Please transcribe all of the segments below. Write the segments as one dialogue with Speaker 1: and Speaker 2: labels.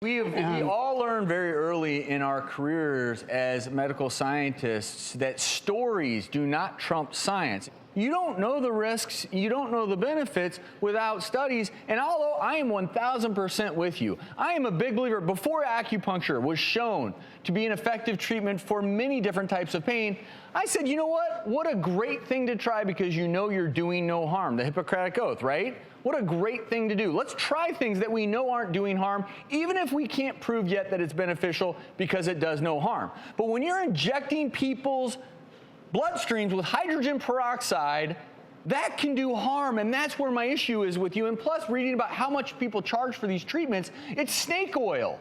Speaker 1: We all learned very early in our careers as medical scientists that stories do not trump science. You don't know the risks, you don't know the benefits without studies. And although I am 1000% with you, I am a big believer, before acupuncture was shown to be an effective treatment for many different types of pain, I said, you know what? What a great thing to try, because you know you're doing no harm. The Hippocratic Oath, right? What a great thing to do. Let's try things that we know aren't doing harm, even if we can't prove yet that it's beneficial, because it does no harm. But when you're injecting people's bloodstreams with hydrogen peroxide, that can do harm, and that's where my issue is with you. And plus, reading about how much people charge for these treatments, it's snake oil.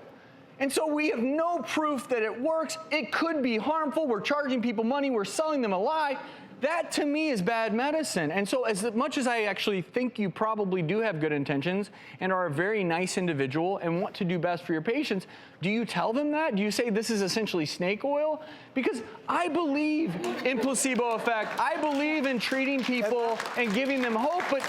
Speaker 1: And so we have no proof that it works. It could be harmful. We're charging people money. We're selling them a lie. That, to me, is bad medicine. And so as much as I actually think you probably do have good intentions and are a very nice individual and want to do best for your patients, do you tell them that? Do you say this is essentially snake oil? Because I believe in placebo effect. I believe in treating people and giving them hope, but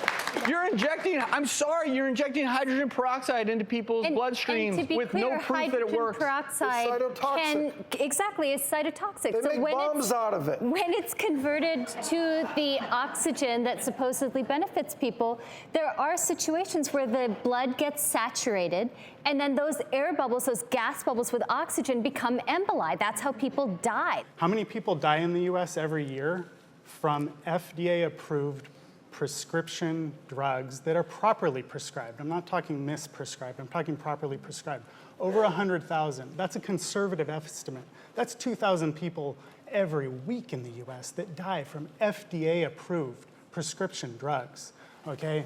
Speaker 1: you're injecting, I'm sorry, you're injecting hydrogen peroxide into people's bloodstreams with no proof that it works.
Speaker 2: Peroxide
Speaker 3: it's cytotoxic.
Speaker 2: exactly, is cytotoxic.
Speaker 3: They make bombs out of it.
Speaker 2: When it's converted to the oxygen that supposedly benefits people, there are situations where the blood gets saturated, and then those air bubbles, those gas bubbles with oxygen, become emboli. That's how people die.
Speaker 4: How many people die in the US every year from FDA-approved prescription drugs that are properly prescribed? I'm not talking misprescribed, I'm talking properly prescribed. Over 100,000. That's a conservative estimate. That's 2,000 people every week in the US that die from FDA-approved prescription drugs, okay?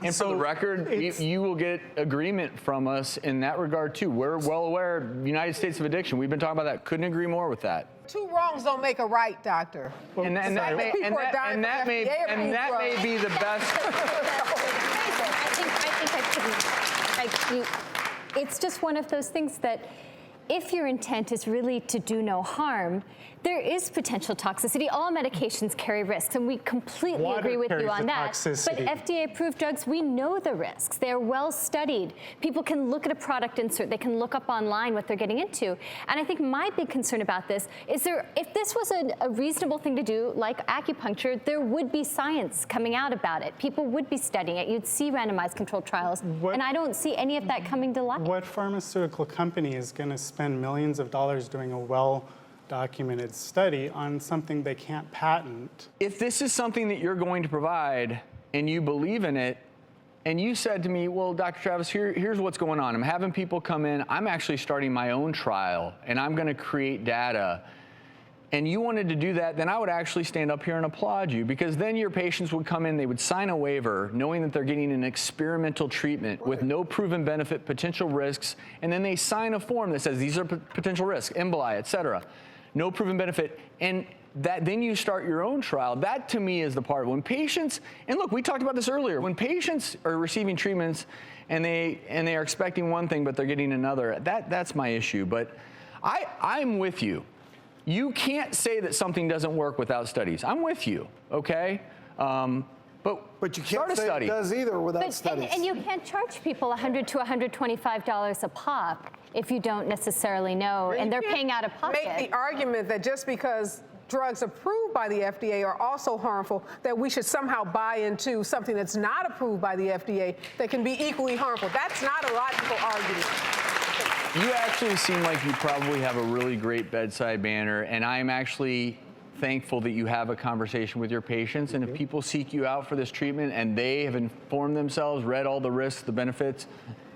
Speaker 1: And so, for the record, you will get agreement from us in that regard, too. We're well aware, United States of Addiction, we've been talking about that. Couldn't agree more with that.
Speaker 5: Two wrongs don't make a right, doctor.
Speaker 1: And that may be the best.
Speaker 2: I think it's just one of those things that if your intent is really to do no harm, there is potential toxicity. All medications carry risks, and we completely agree with you on that. But FDA-approved drugs, we know the risks. They're well studied. People can look at a product insert. They can look up online what they're getting into. And I think my big concern about this is if this was a reasonable thing to do, like acupuncture, there would be science coming out about it. People would be studying it. You'd see randomized controlled trials. And I don't see any of that coming to light.
Speaker 4: What pharmaceutical company is going to spend millions of dollars doing a well-documented study on something they can't patent?
Speaker 1: If this is something that you're going to provide and you believe in it, and you said to me, well, Dr. Travis, here's what's going on. I'm having people come in. I'm actually starting my own trial, and I'm going to create data. And you wanted to do that, then I would actually stand up here and applaud you, because then your patients would come in, they would sign a waiver knowing that they're getting an experimental treatment with no proven benefit, potential risks, and then they sign a form that says these are potential risks, emboli, et cetera, no proven benefit, and then you start your own trial. That, to me, is the part. When patients, and look, we talked about this earlier, when patients are receiving treatments and they are expecting one thing but they're getting another, that's my issue. But I'm with you. You can't say that something doesn't work without studies. I'm with you, okay? But
Speaker 3: you can't say it does either without studies.
Speaker 2: And you can't charge people $100 to $125 a pop if you don't necessarily know, and they're paying out of pocket.
Speaker 5: Make the argument that just because drugs approved by the FDA are also harmful, that we should somehow buy into something that's not approved by the FDA that can be equally harmful. That's not a logical argument.
Speaker 1: You actually seem like you probably have a really great bedside manner, and I'm actually thankful that you have a conversation with your patients. And if people seek you out for this treatment and they have informed themselves, read all the risks, the benefits,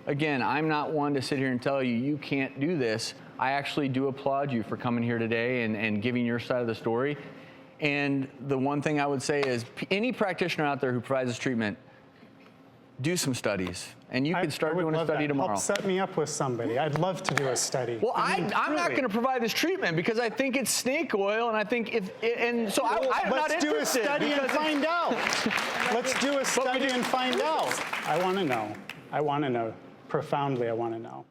Speaker 1: again, I'm not one to sit here and tell you, you can't do this. I actually do applaud you for coming here today and giving your side of the story. And the one thing I would say is any practitioner out there who provides this treatment, do some studies, and you can start doing a study tomorrow.
Speaker 4: Help set me up with somebody. I'd love to do a study.
Speaker 1: Well, I'm not going to provide this treatment because I think it's snake oil, and I think I'm not interested.
Speaker 4: Let's do a study and find out. Let's do a study and find out. I want to know. I want to know. Profoundly, I want to know.